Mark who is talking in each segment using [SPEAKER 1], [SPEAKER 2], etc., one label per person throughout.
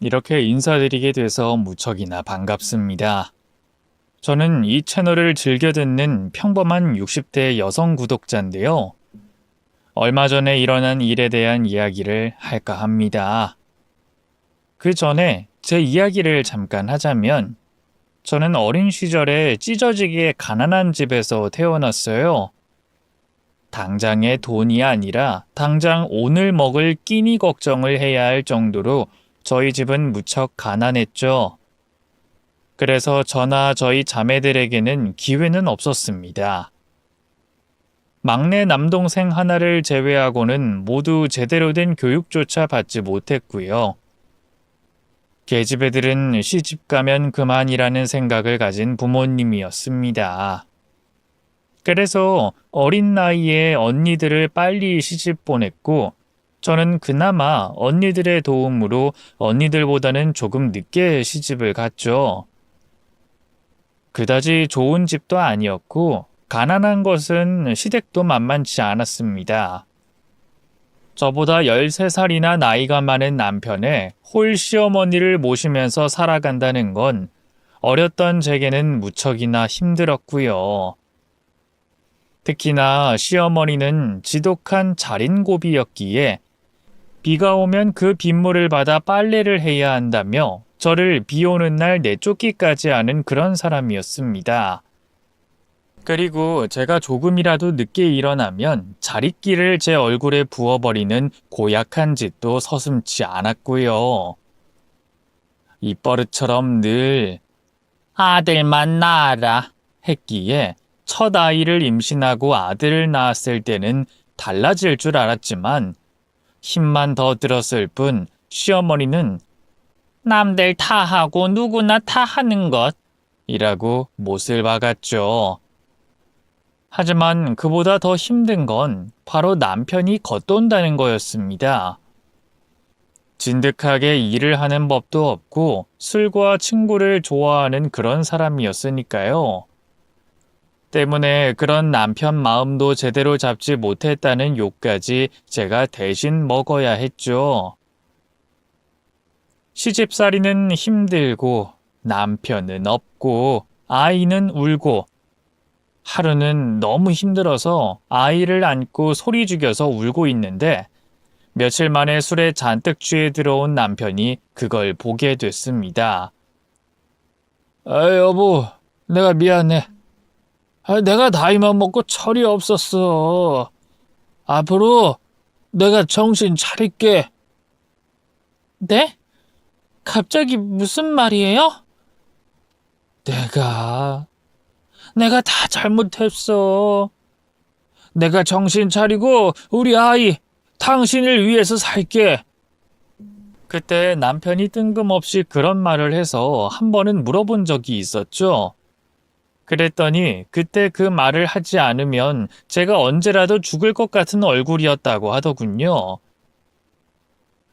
[SPEAKER 1] 이렇게 인사드리게 돼서 무척이나 반갑습니다. 저는 이 채널을 즐겨 듣는 평범한 60대 여성 구독자인데요. 얼마 전에 일어난 일에 대한 이야기를 할까 합니다. 그 전에 제 이야기를 잠깐 하자면, 저는 어린 시절에 찢어지게 가난한 집에서 태어났어요. 당장의 돈이 아니라 당장 오늘 먹을 끼니 걱정을 해야 할 정도로 저희 집은 무척 가난했죠. 그래서 저나 저희 자매들에게는 기회는 없었습니다. 막내 남동생 하나를 제외하고는 모두 제대로 된 교육조차 받지 못했고요. 계집애들은 시집 가면 그만이라는 생각을 가진 부모님이었습니다. 그래서 어린 나이에 언니들을 빨리 시집 보냈고, 저는 그나마 언니들의 도움으로 언니들보다는 조금 늦게 시집을 갔죠. 그다지 좋은 집도 아니었고, 가난한 것은 시댁도 만만치 않았습니다. 저보다 13살이나 나이가 많은 남편의 홀 시어머니를 모시면서 살아간다는 건 어렸던 제게는 무척이나 힘들었고요. 특히나 시어머니는 지독한 자린고비였기에 비가 오면 그 빗물을 받아 빨래를 해야 한다며 저를 비 오는 날 내쫓기까지 하는 그런 사람이었습니다. 그리고 제가 조금이라도 늦게 일어나면 자릿기를 제 얼굴에 부어버리는 고약한 짓도 서슴지 않았고요. 입버릇처럼 늘 아들만 낳아라 했기에 첫 아이를 임신하고 아들을 낳았을 때는 달라질 줄 알았지만 힘만 더 들었을 뿐 시어머니는 남들 다 하고 누구나 다 하는 것이라고 못을 박았죠. 하지만 그보다 더 힘든 건 바로 남편이 겉돈다는 거였습니다. 진득하게 일을 하는 법도 없고 술과 친구를 좋아하는 그런 사람이었으니까요. 때문에 그런 남편 마음도 제대로 잡지 못했다는 욕까지 제가 대신 먹어야 했죠. 시집살이는 힘들고 남편은 없고 아이는 울고 하루는 너무 힘들어서 아이를 안고 소리 죽여서 울고 있는데 며칠 만에 술에 잔뜩 취해 들어온 남편이 그걸 보게 됐습니다. 여보, 내가 미안해. 내가 나이만 먹고 철이 없었어. 앞으로 내가 정신 차릴게. 네? 갑자기 무슨 말이에요? 내가 다 잘못했어. 내가 정신 차리고 우리 아이, 당신을 위해서 살게. 그때 남편이 뜬금없이 그런 말을 해서 한 번은 물어본 적이 있었죠. 그랬더니 그때 그 말을 하지 않으면 제가 언제라도 죽을 것 같은 얼굴이었다고 하더군요.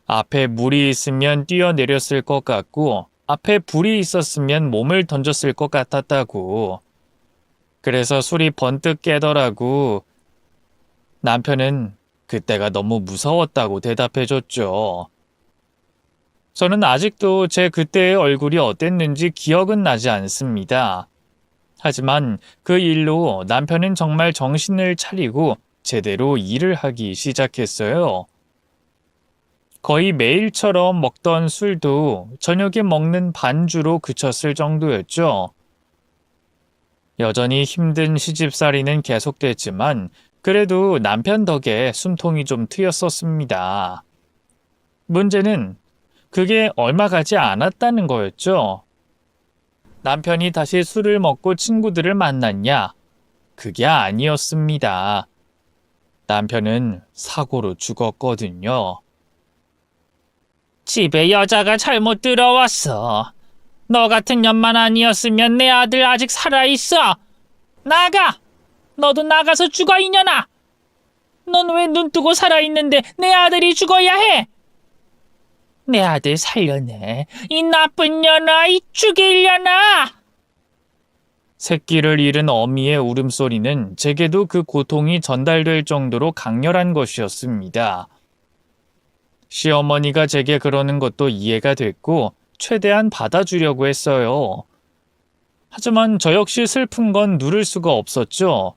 [SPEAKER 1] 앞에 물이 있으면 뛰어내렸을 것 같고 앞에 불이 있었으면 몸을 던졌을 것 같았다고. 그래서 술이 번뜩 깨더라고. 남편은 그때가 너무 무서웠다고 대답해줬죠. 저는 아직도 제 그때의 얼굴이 어땠는지 기억은 나지 않습니다. 하지만 그 일로 남편은 정말 정신을 차리고 제대로 일을 하기 시작했어요. 거의 매일처럼 먹던 술도 저녁에 먹는 반주로 그쳤을 정도였죠. 여전히 힘든 시집살이는 계속됐지만 그래도 남편 덕에 숨통이 좀 트였었습니다. 문제는 그게 얼마 가지 않았다는 거였죠. 남편이 다시 술을 먹고 친구들을 만났냐? 그게 아니었습니다. 남편은 사고로 죽었거든요. 집에 여자가 잘못 들어왔어. 너 같은 년만 아니었으면 내 아들 아직 살아있어. 나가! 너도 나가서 죽어, 이년아! 넌 왜 눈 뜨고 살아있는데 내 아들이 죽어야 해? 내 아들 살려내. 이 나쁜 년아, 이 죽이려나! 새끼를 잃은 어미의 울음소리는 제게도 그 고통이 전달될 정도로 강렬한 것이었습니다. 시어머니가 제게 그러는 것도 이해가 됐고 최대한 받아주려고 했어요. 하지만 저 역시 슬픈 건 누를 수가 없었죠.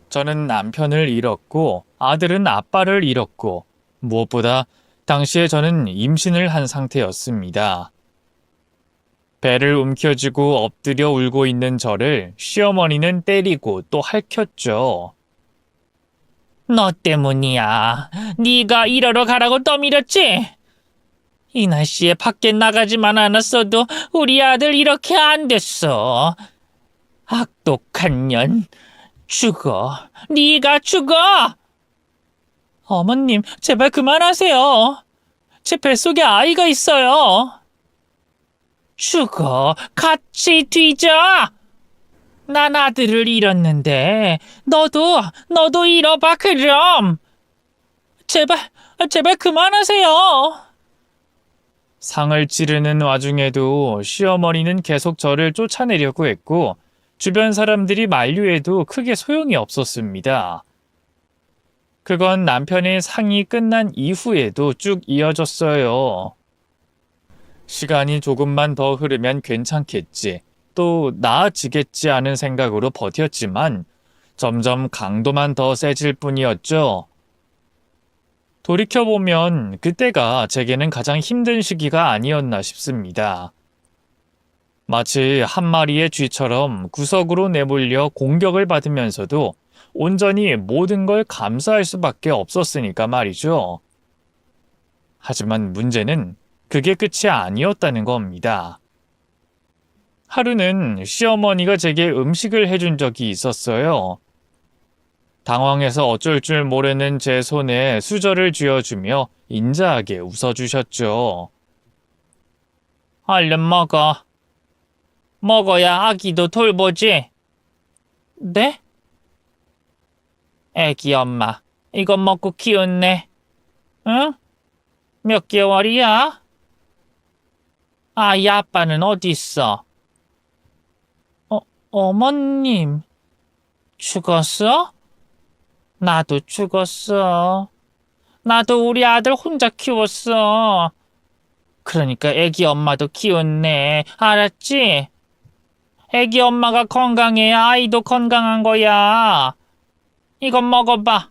[SPEAKER 1] 저는 남편을 잃었고 아들은 아빠를 잃었고 무엇보다 당시에 저는 임신을 한 상태였습니다. 배를 움켜쥐고 엎드려 울고 있는 저를 시어머니는 때리고 또 핥혔죠. 너 때문이야. 네가 일하러 가라고 떠밀었지? 이 날씨에 밖에 나가지만 않았어도 우리 아들 이렇게 안 됐어. 악독한 년. 죽어. 네가 죽어. 어머님, 제발 그만하세요. 제 뱃속에 아이가 있어요. 죽어. 같이 뒤져. 난 아들을 잃었는데 너도 잃어봐 그럼. 제발 그만하세요. 상을 찌르는 와중에도 시어머니는 계속 저를 쫓아내려고 했고 주변 사람들이 만류해도 크게 소용이 없었습니다. 그건 남편의 상이 끝난 이후에도 쭉 이어졌어요. 시간이 조금만 더 흐르면 괜찮겠지, 또 나아지겠지 하는 생각으로 버텼지만 점점 강도만 더 세질 뿐이었죠. 돌이켜보면 그때가 제게는 가장 힘든 시기가 아니었나 싶습니다. 마치 한 마리의 쥐처럼 구석으로 내몰려 공격을 받으면서도 온전히 모든 걸 감수할 수밖에 없었으니까 말이죠. 하지만 문제는 그게 끝이 아니었다는 겁니다. 하루는 시어머니가 제게 음식을 해준 적이 있었어요. 당황해서 어쩔 줄 모르는 제 손에 수저를 쥐어주며 인자하게 웃어주셨죠. 얼른 먹어. 먹어야 아기도 돌보지. 네? 애기 엄마, 이거 먹고 키웠네. 응? 몇 개월이야? 아이 아빠는 어디 있어? 어머님, 죽었어? 나도 죽었어. 나도 우리 아들 혼자 키웠어. 그러니까 애기 엄마도 키웠네. 알았지? 애기 엄마가 건강해야 아이도 건강한 거야. 이건 먹어봐.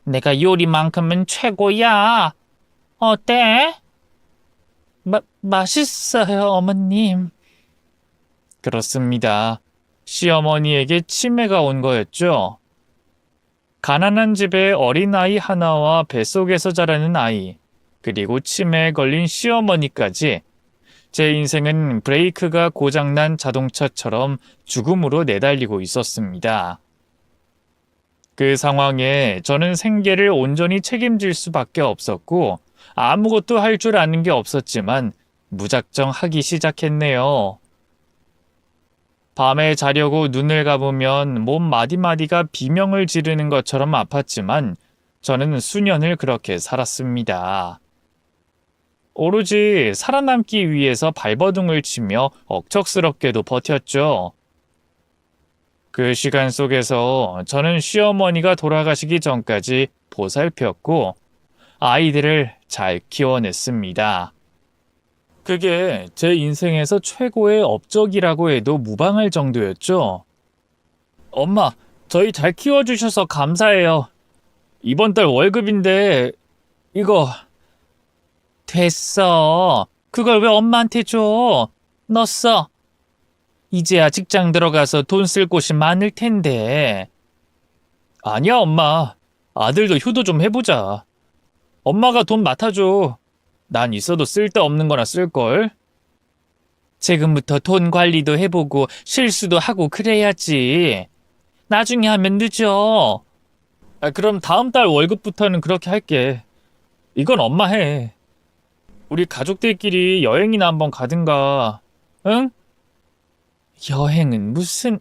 [SPEAKER 1] 내가 요리만큼은 최고야. 어때? 맛있어요, 어머님. 그렇습니다. 시어머니에게 치매가 온 거였죠. 가난한 집에 어린아이 하나와 뱃속에서 자라는 아이, 그리고 치매에 걸린 시어머니까지 제 인생은 브레이크가 고장난 자동차처럼 죽음으로 내달리고 있었습니다. 그 상황에 저는 생계를 온전히 책임질 수밖에 없었고 아무것도 할 줄 아는 게 없었지만 무작정 하기 시작했네요. 밤에 자려고 눈을 감으면 몸 마디마디가 비명을 지르는 것처럼 아팠지만 저는 수년을 그렇게 살았습니다. 오로지 살아남기 위해서 발버둥을 치며 억척스럽게도 버텼죠. 그 시간 속에서 저는 시어머니가 돌아가시기 전까지 보살폈고 아이들을 잘 키워냈습니다. 그게 제 인생에서 최고의 업적이라고 해도 무방할 정도였죠. 엄마, 저희 잘 키워주셔서 감사해요. 이번 달 월급인데 이거... 됐어. 그걸 왜 엄마한테 줘? 너 써. 이제야 직장 들어가서 돈 쓸 곳이 많을 텐데. 아니야, 엄마. 아들도 효도 좀 해보자. 엄마가 돈 맡아줘. 난 있어도 쓸데없는 거나 쓸걸. 지금부터 돈 관리도 해보고 실수도 하고 그래야지. 나중에 하면 늦어. 그럼 다음 달 월급부터는 그렇게 할게. 이건 엄마 해. 우리 가족들끼리 여행이나 한번 가든가. 응? 여행은 무슨...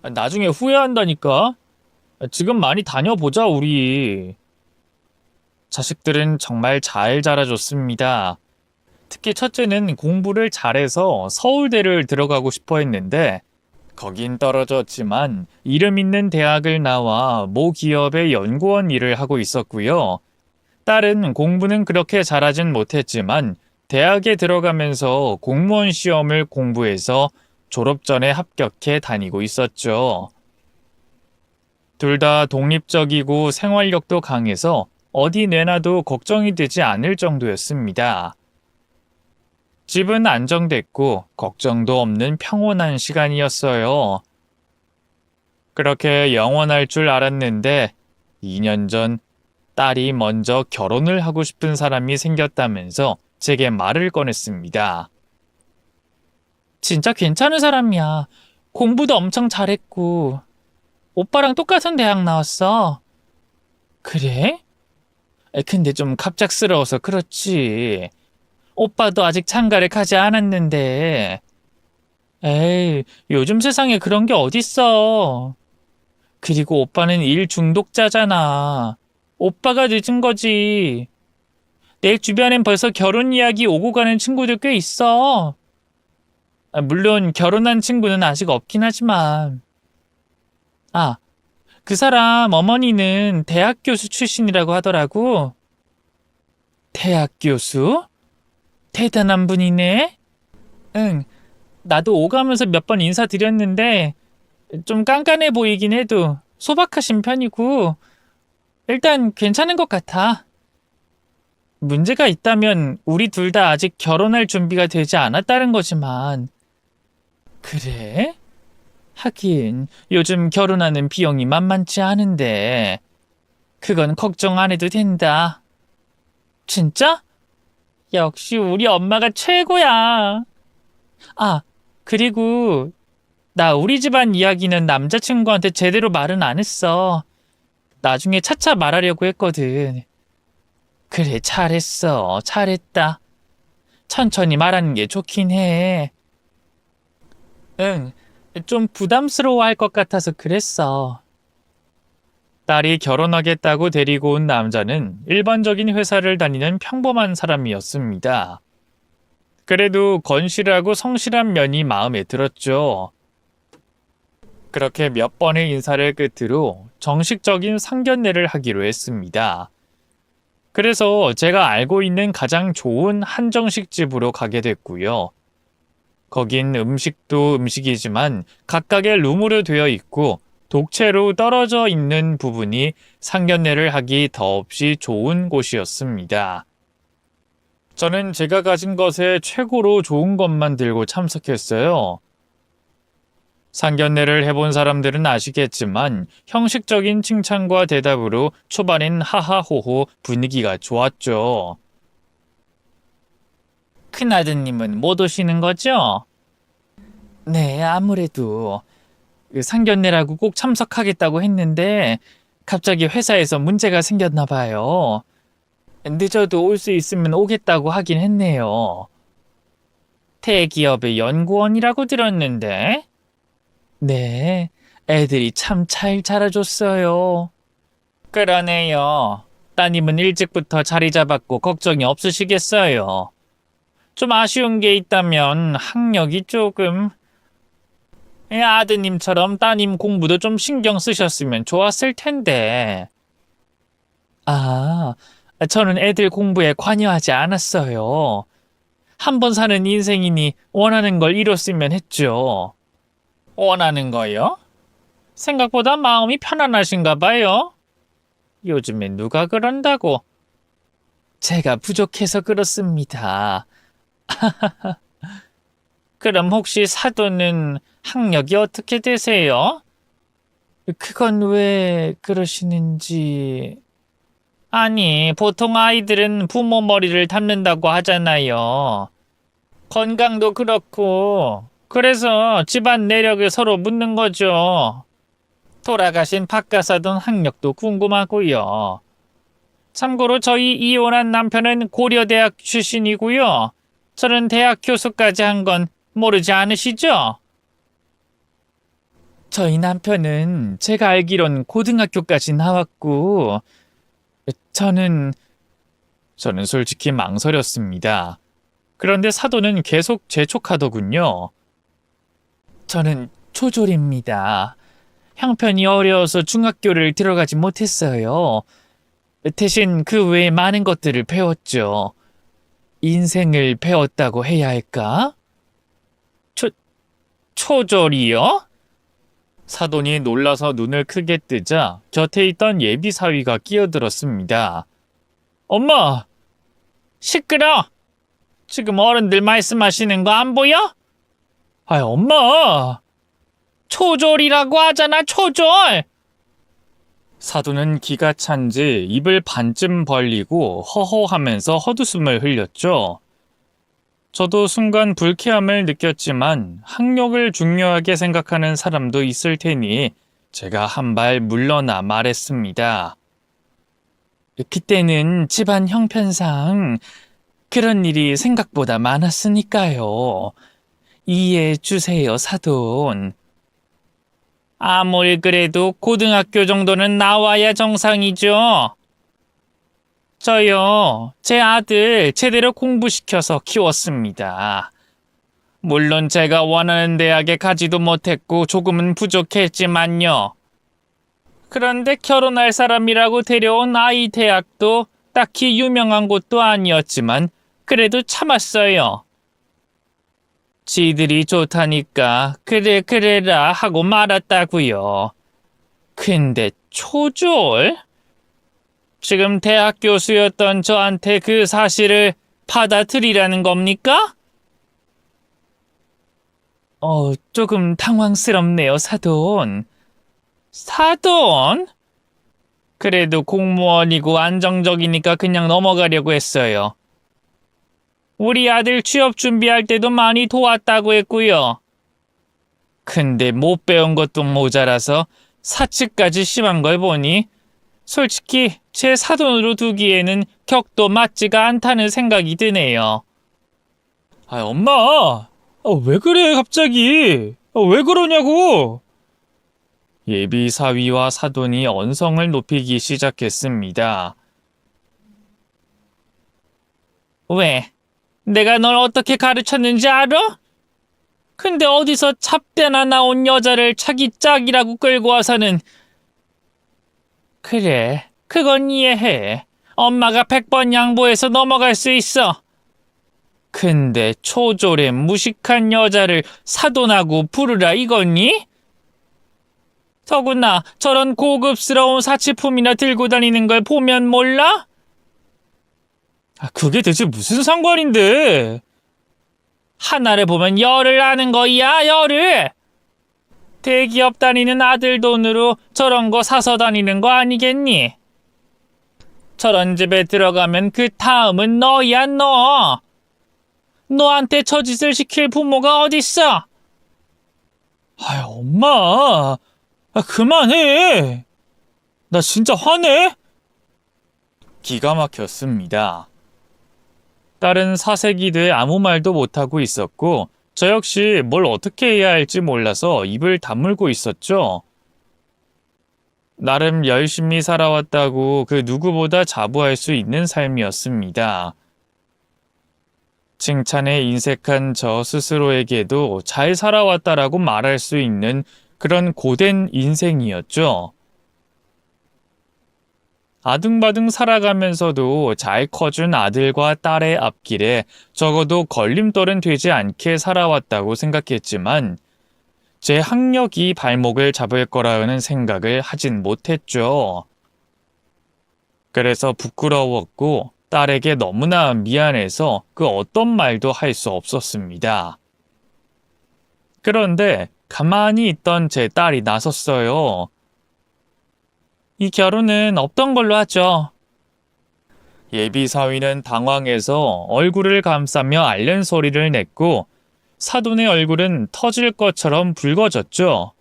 [SPEAKER 1] 나중에 후회한다니까. 지금 많이 다녀보자, 우리. 자식들은 정말 잘 자라줬습니다. 특히 첫째는 공부를 잘해서 서울대를 들어가고 싶어 했는데 거긴 떨어졌지만 이름 있는 대학을 나와 모 기업의 연구원 일을 하고 있었고요. 딸은 공부는 그렇게 잘하진 못했지만 대학에 들어가면서 공무원 시험을 공부해서 졸업 전에 합격해 다니고 있었죠. 둘 다 독립적이고 생활력도 강해서 어디 내놔도 걱정이 되지 않을 정도였습니다. 집은 안정됐고 걱정도 없는 평온한 시간이었어요. 그렇게 영원할 줄 알았는데 2년 전 딸이 먼저 결혼을 하고 싶은 사람이 생겼다면서 제게 말을 꺼냈습니다. 진짜 괜찮은 사람이야. 공부도 엄청 잘했고 오빠랑 똑같은 대학 나왔어. 그래? 근데 좀 갑작스러워서 그렇지. 오빠도 아직 장가를 가지 않았는데. 에이, 요즘 세상에 그런 게 어딨어. 그리고 오빠는 일 중독자잖아. 오빠가 늦은 거지. 내 주변엔 벌써 결혼 이야기 오고 가는 친구들 꽤 있어. 물론 결혼한 친구는 아직 없긴 하지만. 아, 그 사람 어머니는 대학 교수 출신이라고 하더라고. 대학 교수? 대단한 분이네. 응, 나도 오가면서 몇 번 인사드렸는데 좀 깐깐해 보이긴 해도 소박하신 편이고 일단 괜찮은 것 같아. 문제가 있다면 우리 둘 다 아직 결혼할 준비가 되지 않았다는 거지만. 그래? 하긴 요즘 결혼하는 비용이 만만치 않은데 그건 걱정 안 해도 된다. 진짜? 역시 우리 엄마가 최고야. 아, 그리고 나 우리 집안 이야기는 남자친구한테 제대로 말은 안 했어. 나중에 차차 말하려고 했거든. 그래, 잘했어. 잘했다. 천천히 말하는 게 좋긴 해. 응, 좀 부담스러워할 것 같아서 그랬어. 딸이 결혼하겠다고 데리고 온 남자는 일반적인 회사를 다니는 평범한 사람이었습니다. 그래도 건실하고 성실한 면이 마음에 들었죠. 그렇게 몇 번의 인사를 끝으로 정식적인 상견례를 하기로 했습니다. 그래서 제가 알고 있는 가장 좋은 한정식 집으로 가게 됐고요. 거긴 음식도 음식이지만 각각의 룸으로 되어 있고 독채로 떨어져 있는 부분이 상견례를 하기 더없이 좋은 곳이었습니다. 저는 제가 가진 것에 최고로 좋은 것만 들고 참석했어요. 상견례를 해본 사람들은 아시겠지만 형식적인 칭찬과 대답으로 초반엔 하하호호 분위기가 좋았죠. 큰아드님은 못 오시는 거죠? 네, 아무래도 상견례라고 꼭 참석하겠다고 했는데 갑자기 회사에서 문제가 생겼나 봐요. 늦어도 올 수 있으면 오겠다고 하긴 했네요. 대기업의 연구원이라고 들었는데. 네, 애들이 참 잘 자라줬어요. 그러네요. 따님은 일찍부터 자리 잡았고 걱정이 없으시겠어요. 좀 아쉬운 게 있다면 학력이 조금. 아드님처럼 따님 공부도 좀 신경 쓰셨으면 좋았을 텐데. 아, 저는 애들 공부에 관여하지 않았어요. 한 번 사는 인생이니 원하는 걸 이뤘으면 했죠. 원하는 거요? 생각보다 마음이 편안하신가 봐요. 요즘엔 누가 그런다고? 제가 부족해서 그렇습니다. 그럼 혹시 사돈은 학력이 어떻게 되세요? 그건 왜 그러시는지. 아니, 보통 아이들은 부모 머리를 닮는다고 하잖아요. 건강도 그렇고, 그래서 집안 내력을 서로 묻는 거죠. 돌아가신 박가사돈 학력도 궁금하고요. 참고로 저희 이혼한 남편은 고려대학 출신이고요. 저는 대학 교수까지 한 건 모르지 않으시죠? 저희 남편은 제가 알기론 고등학교까지 나왔고, 저는 솔직히 망설였습니다. 그런데 사돈은 계속 재촉하더군요. 저는 초졸입니다. 형편이 어려워서 중학교를 들어가지 못했어요. 대신 그 외에 많은 것들을 배웠죠. 인생을 배웠다고 해야 할까? 초졸이요? 사돈이 놀라서 눈을 크게 뜨자 곁에 있던 예비 사위가 끼어들었습니다. 엄마! 시끄러! 지금 어른들 말씀하시는 거 안 보여? 엄마! 초졸이라고 하잖아, 초졸! 사돈은 기가 찬지 입을 반쯤 벌리고 허허하면서 헛웃음을 흘렸죠. 저도 순간 불쾌함을 느꼈지만 학력을 중요하게 생각하는 사람도 있을 테니 제가 한 발 물러나 말했습니다. 그때는 집안 형편상 그런 일이 생각보다 많았으니까요. 이해해 주세요, 사돈. 아무리 그래도 고등학교 정도는 나와야 정상이죠. 저요, 제 아들 제대로 공부시켜서 키웠습니다. 물론 제가 원하는 대학에 가지도 못했고 조금은 부족했지만요. 그런데 결혼할 사람이라고 데려온 아이 대학도 딱히 유명한 곳도 아니었지만 그래도 참았어요. 지들이 좋다니까 그래라 하고 말았다고요. 근데 초졸? 지금 대학 교수였던 저한테 그 사실을 받아들이라는 겁니까? 조금 당황스럽네요, 사돈. 사돈? 그래도 공무원이고 안정적이니까 그냥 넘어가려고 했어요. 우리 아들 취업 준비할 때도 많이 도왔다고 했고요. 근데 못 배운 것도 모자라서 사치까지 심한 걸 보니 솔직히 제 사돈으로 두기에는 격도 맞지가 않다는 생각이 드네요. 엄마! 왜 그래 갑자기? 왜 그러냐고! 예비 사위와 사돈이 언성을 높이기 시작했습니다. 왜? 내가 널 어떻게 가르쳤는지 알아? 근데 어디서 잡대나 나온 여자를 자기 짝이라고 끌고 와서는 그래, 그건 이해해. 엄마가 100번 양보해서 넘어갈 수 있어. 근데 초졸의 무식한 여자를 사돈하고 부르라 이거니? 더구나 저런 고급스러운 사치품이나 들고 다니는 걸 보면 몰라? 그게 대체 무슨 상관인데? 하나를 보면 열을 아는 거야, 열을! 대기업 다니는 아들 돈으로 저런 거 사서 다니는 거 아니겠니? 저런 집에 들어가면 그 다음은 너야, 너! 너한테 저 짓을 시킬 부모가 어딨어? 엄마! 그만해! 나 진짜 화내? 기가 막혔습니다. 딸은 사색이 돼 아무 말도 못하고 있었고 저 역시 뭘 어떻게 해야 할지 몰라서 입을 다물고 있었죠. 나름 열심히 살아왔다고 그 누구보다 자부할 수 있는 삶이었습니다. 칭찬에 인색한 저 스스로에게도 잘 살아왔다라고 말할 수 있는 그런 고된 인생이었죠. 아등바등 살아가면서도 잘 커준 아들과 딸의 앞길에 적어도 걸림돌은 되지 않게 살아왔다고 생각했지만 제 학력이 발목을 잡을 거라는 생각을 하진 못했죠. 그래서 부끄러웠고 딸에게 너무나 미안해서 그 어떤 말도 할 수 없었습니다. 그런데 가만히 있던 제 딸이 나섰어요. 이 결혼은 없던 걸로 하죠. 예비 사위는 당황해서 얼굴을 감싸며 앓는 소리를 냈고 사돈의 얼굴은 터질 것처럼 붉어졌죠.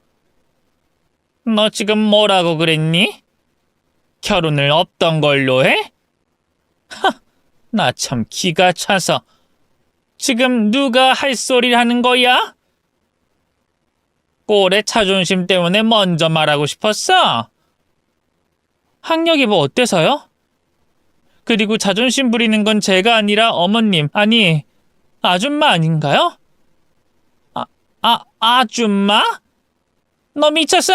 [SPEAKER 1] 너 지금 뭐라고 그랬니? 결혼을 없던 걸로 해? 나 참 기가 차서. 지금 누가 할 소리를 하는 거야? 꼴의 자존심 때문에 먼저 말하고 싶었어? 학력이 뭐 어때서요? 그리고 자존심 부리는 건 제가 아니라 어머님, 아니, 아줌마 아닌가요? 아줌마? 너 미쳤어?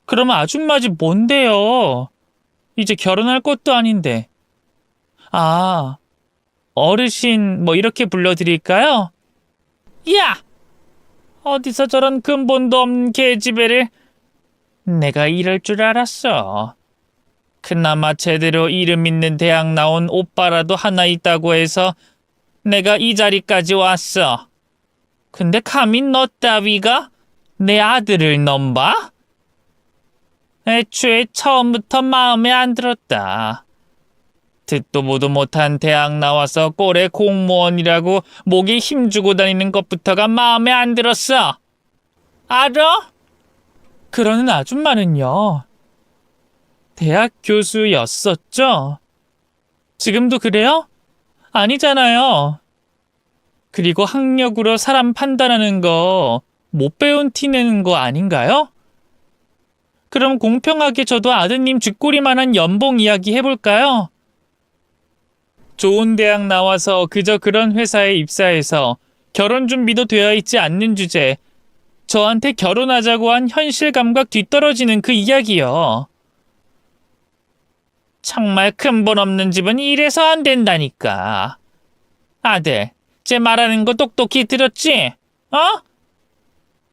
[SPEAKER 1] 그럼 아줌마지 뭔데요? 이제 결혼할 것도 아닌데. 아, 어르신 뭐 이렇게 불러드릴까요? 야! 어디서 저런 근본도 없는 계집애를. 내가 이럴 줄 알았어. 그나마 제대로 이름 있는 대학 나온 오빠라도 하나 있다고 해서 내가 이 자리까지 왔어. 근데 감히 너 따위가 내 아들을 넘봐? 애초에 처음부터 마음에 안 들었다. 듣도 보도 못한 대학 나와서 꼴에 공무원이라고 목에 힘주고 다니는 것부터가 마음에 안 들었어. 알아? 그러는 아줌마는요. 대학 교수였었죠? 지금도 그래요? 아니잖아요. 그리고 학력으로 사람 판단하는 거 못 배운 티 내는 거 아닌가요? 그럼 공평하게 저도 아드님 쥐꼬리만한 연봉 이야기 해볼까요? 좋은 대학 나와서 그저 그런 회사에 입사해서 결혼 준비도 되어 있지 않는 주제, 저한테 결혼하자고 한 현실 감각 뒤떨어지는 그 이야기요. 정말 근본 없는 집은 이래서 안 된다니까. 아들, 제 말하는 거 똑똑히 들었지? 어?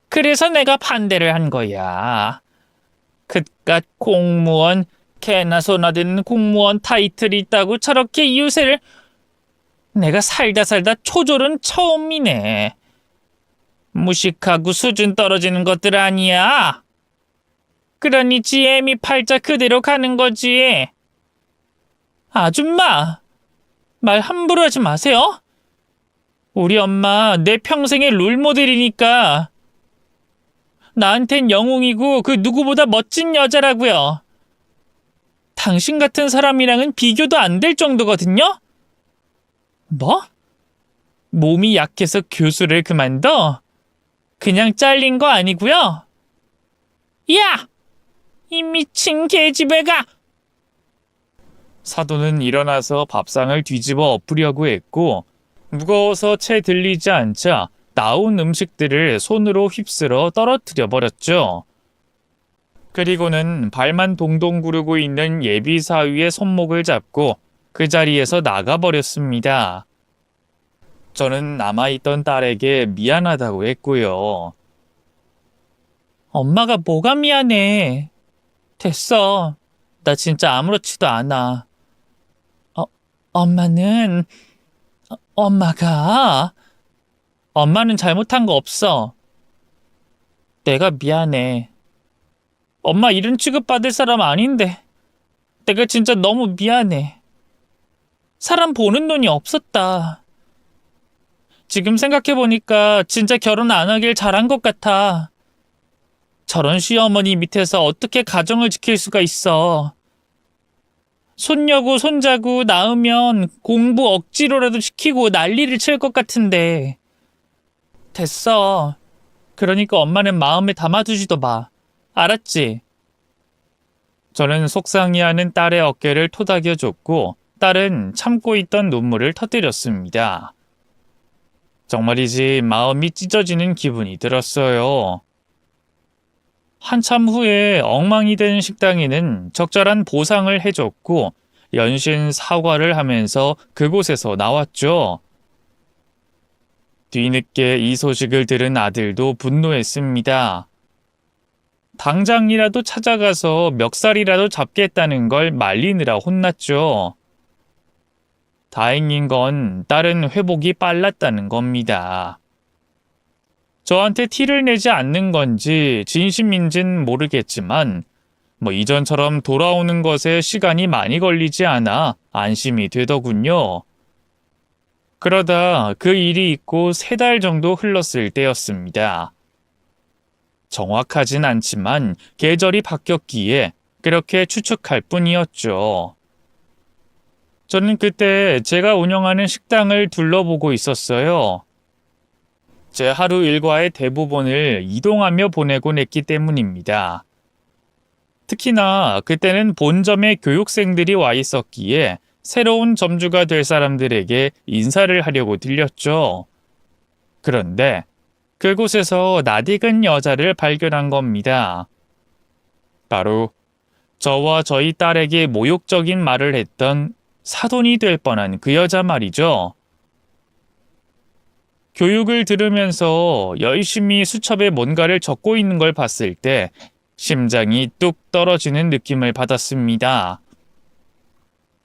[SPEAKER 1] 그래서 내가 반대를 한 거야. 그깟 공무원, 개나 소나 되는 공무원 타이틀이 있다고 저렇게 이유새를. 내가 살다 초졸은 처음이네. 무식하고 수준 떨어지는 것들 아니야. 그러니 지혜미 팔자 그대로 가는 거지. 아줌마, 말 함부로 하지 마세요. 우리 엄마 내 평생의 롤모델이니까. 나한텐 영웅이고 그 누구보다 멋진 여자라고요. 당신 같은 사람이랑은 비교도 안 될 정도거든요? 뭐? 몸이 약해서 교수를 그만둬? 그냥 잘린 거 아니고요? 야! 이 미친 계집애가! 사돈은 일어나서 밥상을 뒤집어 엎으려고 했고, 무거워서 채 들리지 않자 나온 음식들을 손으로 휩쓸어 떨어뜨려 버렸죠. 그리고는 발만 동동 구르고 있는 예비 사위의 손목을 잡고 그 자리에서 나가버렸습니다. 저는 남아있던 딸에게 미안하다고 했고요. 엄마가 뭐가 미안해. 됐어. 나 진짜 아무렇지도 않아. 엄마는... 엄마는 잘못한 거 없어. 내가 미안해. 엄마 이런 취급받을 사람 아닌데. 내가 진짜 너무 미안해. 사람 보는 눈이 없었다. 지금 생각해보니까 진짜 결혼 안 하길 잘한 것 같아. 저런 시어머니 밑에서 어떻게 가정을 지킬 수가 있어. 손녀고 손자고 낳으면 공부 억지로라도 시키고 난리를 칠 것 같은데. 됐어. 그러니까 엄마는 마음에 담아두지도 마. 알았지? 저는 속상해하는 딸의 어깨를 토닥여줬고 딸은 참고 있던 눈물을 터뜨렸습니다. 정말이지 마음이 찢어지는 기분이 들었어요. 한참 후에 엉망이 된 식당에는 적절한 보상을 해줬고 연신 사과를 하면서 그곳에서 나왔죠. 뒤늦게 이 소식을 들은 아들도 분노했습니다. 당장이라도 찾아가서 멱살이라도 잡겠다는 걸 말리느라 혼났죠. 다행인 건 딸은 회복이 빨랐다는 겁니다. 저한테 티를 내지 않는 건지 진심인진 모르겠지만 이전처럼 돌아오는 것에 시간이 많이 걸리지 않아 안심이 되더군요. 그러다 그 일이 있고 3달 정도 흘렀을 때였습니다. 정확하진 않지만 계절이 바뀌었기에 그렇게 추측할 뿐이었죠. 저는 그때 제가 운영하는 식당을 둘러보고 있었어요. 제 하루 일과의 대부분을 이동하며 보내곤 했기 때문입니다. 특히나 그때는 본점에 교육생들이 와 있었기에 새로운 점주가 될 사람들에게 인사를 하려고 들렸죠. 그런데 그곳에서 낯익은 여자를 발견한 겁니다. 바로 저와 저희 딸에게 모욕적인 말을 했던 사돈이 될 뻔한 그 여자 말이죠. 교육을 들으면서 열심히 수첩에 뭔가를 적고 있는 걸 봤을 때 심장이 뚝 떨어지는 느낌을 받았습니다.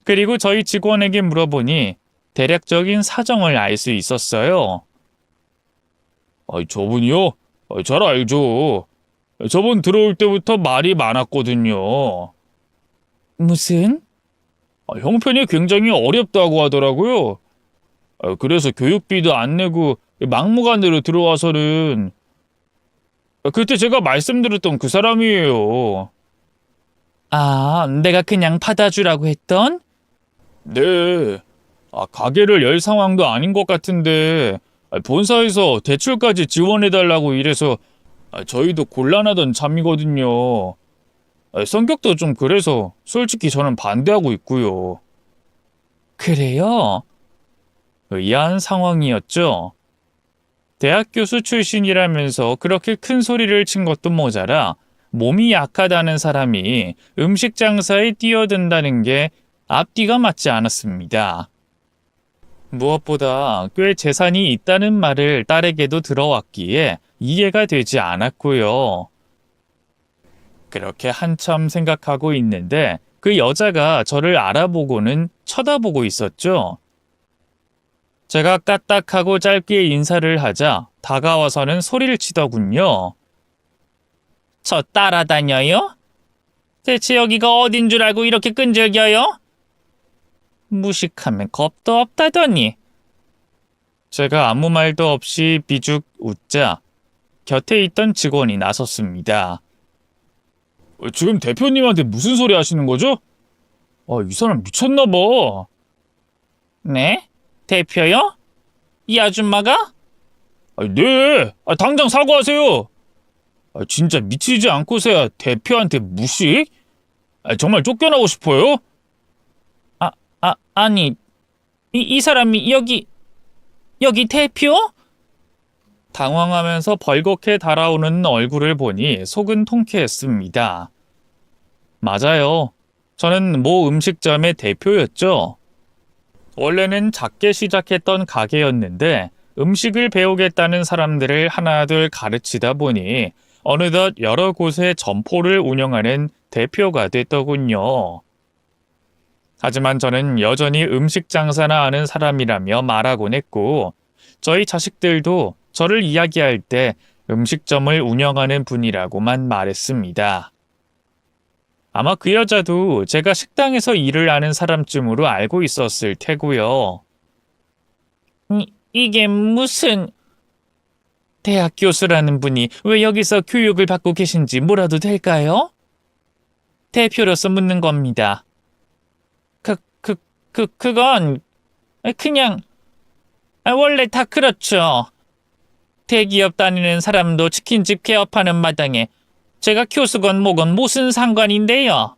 [SPEAKER 1] 그리고 저희 직원에게 물어보니 대략적인 사정을 알 수 있었어요. 저분이요? 잘 알죠. 저분 들어올 때부터 말이 많았거든요. 무슨? 형편이 굉장히 어렵다고 하더라고요. 그래서 교육비도 안 내고 막무가내로 들어와서는 그때 제가 말씀드렸던 그 사람이에요. 아, 내가 그냥 받아주라고 했던? 네. 가게를 열 상황도 아닌 것 같은데 본사에서 대출까지 지원해달라고 이래서 저희도 곤란하던 참이거든요. 성격도 좀 그래서 솔직히 저는 반대하고 있고요. 그래요? 의아한 상황이었죠. 대학 교수 출신이라면서 그렇게 큰 소리를 친 것도 모자라 몸이 약하다는 사람이 음식 장사에 뛰어든다는 게 앞뒤가 맞지 않았습니다. 무엇보다 꽤 재산이 있다는 말을 딸에게도 들어왔기에 이해가 되지 않았고요. 그렇게 한참 생각하고 있는데 그 여자가 저를 알아보고는 쳐다보고 있었죠. 제가 까딱하고 짧게 인사를 하자 다가와서는 소리를 치더군요. 저 따라다녀요? 대체 여기가 어딘 줄 알고 이렇게 끈질겨요? 무식하면 겁도 없다더니. 제가 아무 말도 없이 비죽 웃자 곁에 있던 직원이 나섰습니다. 지금 대표님한테 무슨 소리 하시는 거죠? 이 사람 미쳤나 봐. 네? 대표요? 이 아줌마가? 네. 당장 사과하세요. 진짜 미치지 않고서야 대표한테 무식? 정말 쫓겨나고 싶어요? 아니, 이 사람이 여기 대표? 당황하면서 벌겋게 달아오는 얼굴을 보니 속은 통쾌했습니다. 맞아요. 저는 모 음식점의 대표였죠. 원래는 작게 시작했던 가게였는데 음식을 배우겠다는 사람들을 하나둘 가르치다 보니 어느덧 여러 곳에 점포를 운영하는 대표가 됐더군요. 하지만 저는 여전히 음식 장사나 하는 사람이라며 말하곤 했고 저희 자식들도 저를 이야기할 때 음식점을 운영하는 분이라고만 말했습니다. 아마 그 여자도 제가 식당에서 일을 하는 사람쯤으로 알고 있었을 테고요. 이게 무슨... 대학 교수라는 분이 왜 여기서 교육을 받고 계신지 물어도 될까요? 대표로서 묻는 겁니다. 그건 그냥 원래 다 그렇죠. 대기업 다니는 사람도 치킨집 개업하는 마당에 제가 교수건 뭐건 무슨 상관인데요.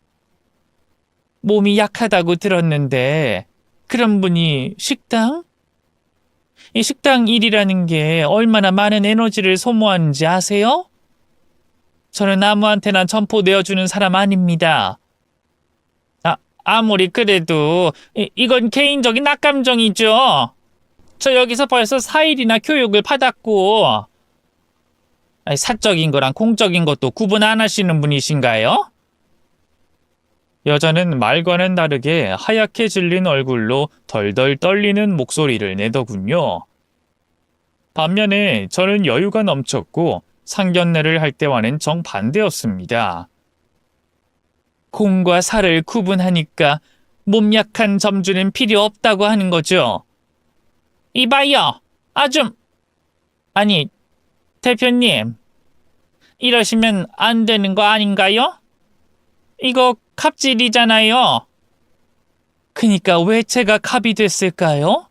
[SPEAKER 1] 몸이 약하다고 들었는데 그런 분이 식당? 이 식당 일이라는 게 얼마나 많은 에너지를 소모하는지 아세요? 저는 아무한테나 점포 내어주는 사람 아닙니다. 아무리 그래도 이건 개인적인 악감정이죠. 저 여기서 벌써 4일이나 교육을 받았고 사적인 거랑 공적인 것도 구분 안 하시는 분이신가요? 여자는 말과는 다르게 하얗게 질린 얼굴로 덜덜 떨리는 목소리를 내더군요. 반면에 저는 여유가 넘쳤고 상견례를 할 때와는 정반대였습니다. 공과 사를 구분하니까 몸 약한 점주는 필요 없다고 하는 거죠. 이봐요, 아니, 대표님, 이러시면 안 되는 거 아닌가요? 이거 갑질이잖아요. 그니까 왜 제가 갑이 됐을까요?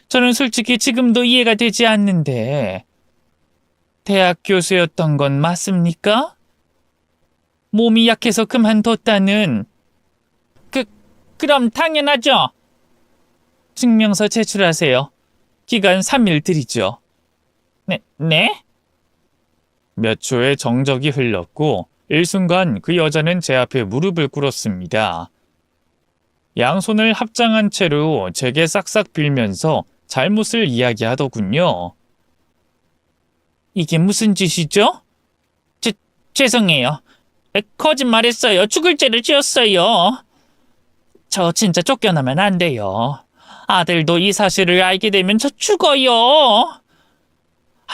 [SPEAKER 1] 저는 솔직히 지금도 이해가 되지 않는데. 대학 교수였던 건 맞습니까? 몸이 약해서 그만뒀다는. 그럼 당연하죠. 증명서 제출하세요. 기간 3일 드리죠. 네? 몇 초의 정적이 흘렀고 일순간 그 여자는 제 앞에 무릎을 꿇었습니다. 양손을 합장한 채로 제게 싹싹 빌면서 잘못을 이야기하더군요. 이게 무슨 짓이죠? 죄송해요. 거짓말했어요. 죽을 죄를 지었어요. 저 진짜 쫓겨나면 안 돼요. 아들도 이 사실을 알게 되면 저 죽어요.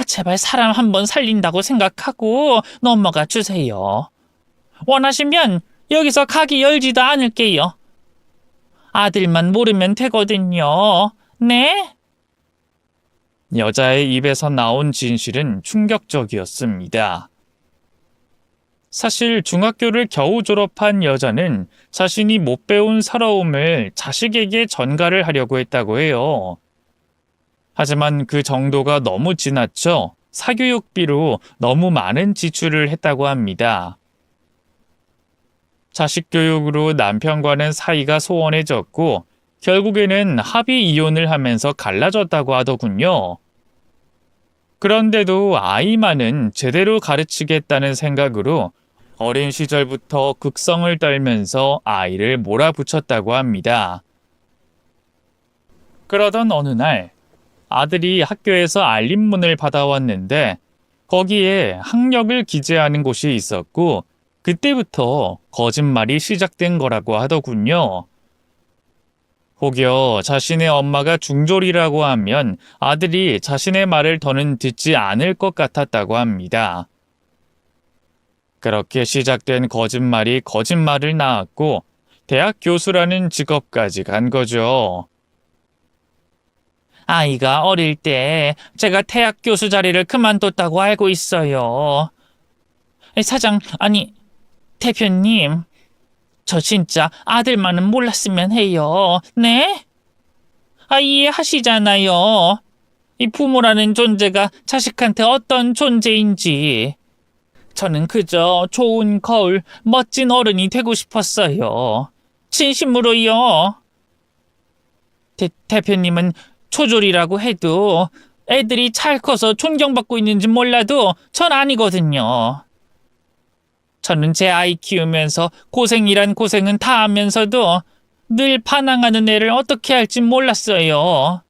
[SPEAKER 1] 제발 사람 한 번 살린다고 생각하고 넘어가 주세요. 원하시면 여기서 가게 열지도 않을게요. 아들만 모르면 되거든요. 네? 여자의 입에서 나온 진실은 충격적이었습니다. 사실 중학교를 겨우 졸업한 여자는 자신이 못 배운 서러움을 자식에게 전가를 하려고 했다고 해요. 하지만 그 정도가 너무 지나쳐 사교육비로 너무 많은 지출을 했다고 합니다. 자식 교육으로 남편과는 사이가 소원해졌고 결국에는 합의 이혼을 하면서 갈라졌다고 하더군요. 그런데도 아이만은 제대로 가르치겠다는 생각으로 어린 시절부터 극성을 떨면서 아이를 몰아붙였다고 합니다. 그러던 어느 날 아들이 학교에서 알림문을 받아왔는데 거기에 학력을 기재하는 곳이 있었고 그때부터 거짓말이 시작된 거라고 하더군요. 혹여 자신의 엄마가 중졸이라고 하면 아들이 자신의 말을 더는 듣지 않을 것 같았다고 합니다. 그렇게 시작된 거짓말이 거짓말을 낳았고 대학 교수라는 직업까지 간 거죠. 아이가 어릴 때 제가 대학 교수 자리를 그만뒀다고 알고 있어요. 사장, 아니 대표님, 저 진짜 아들만은 몰랐으면 해요. 네? 이해하시잖아요. 이 부모라는 존재가 자식한테 어떤 존재인지. 저는 그저 좋은 거울, 멋진 어른이 되고 싶었어요. 진심으로요. 대표님은 초졸이라고 해도 애들이 잘 커서 존경받고 있는지 몰라도 전 아니거든요. 저는 제 아이 키우면서 고생이란 고생은 다 하면서도 늘 반항하는 애를 어떻게 할지 몰랐어요.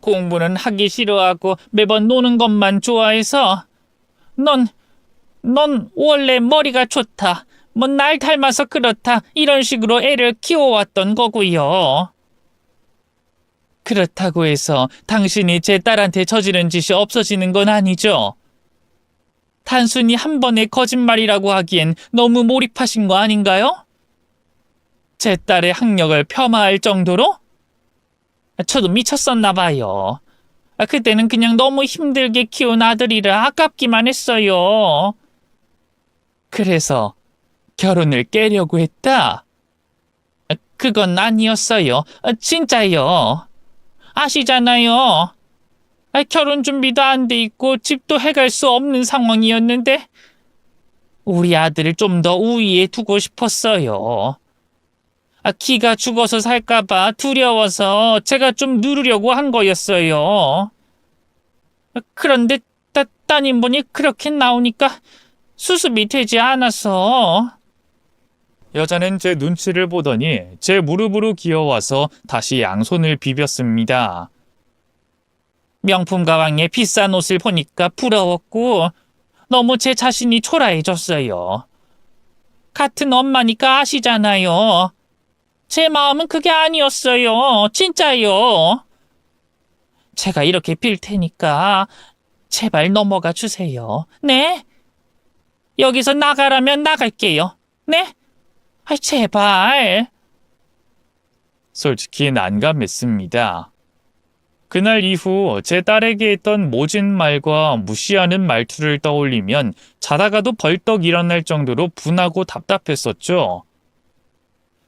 [SPEAKER 1] 공부는 하기 싫어하고 매번 노는 것만 좋아해서 넌 원래 머리가 좋다. 뭐 날 닮아서 그렇다. 이런 식으로 애를 키워왔던 거고요. 그렇다고 해서 당신이 제 딸한테 저지른 짓이 없어지는 건 아니죠? 단순히 한 번의 거짓말이라고 하기엔 너무 몰입하신 거 아닌가요? 제 딸의 학력을 폄하할 정도로? 저도 미쳤었나 봐요. 그때는 그냥 너무 힘들게 키운 아들이라 아깝기만 했어요. 그래서 결혼을 깨려고 했다? 그건 아니었어요. 진짜요. 아시잖아요. 결혼 준비도 안 돼 있고 집도 해갈 수 없는 상황이었는데 우리 아들을 좀 더 우위에 두고 싶었어요. 기가 죽어서 살까봐 두려워서 제가 좀 누르려고 한 거였어요. 그런데 따님분이 그렇게 나오니까 수습이 되지 않아서. 여자는 제 눈치를 보더니 제 무릎으로 기어와서 다시 양손을 비볐습니다. 명품 가방에 비싼 옷을 보니까 부러웠고 너무 제 자신이 초라해졌어요. 같은 엄마니까 아시잖아요. 제 마음은 그게 아니었어요. 진짜요. 제가 이렇게 빌 테니까 제발 넘어가 주세요. 네? 여기서 나가라면 나갈게요. 네? 제발. 솔직히 난감했습니다. 그날 이후 제 딸에게 했던 모진 말과 무시하는 말투를 떠올리면 자다가도 벌떡 일어날 정도로 분하고 답답했었죠.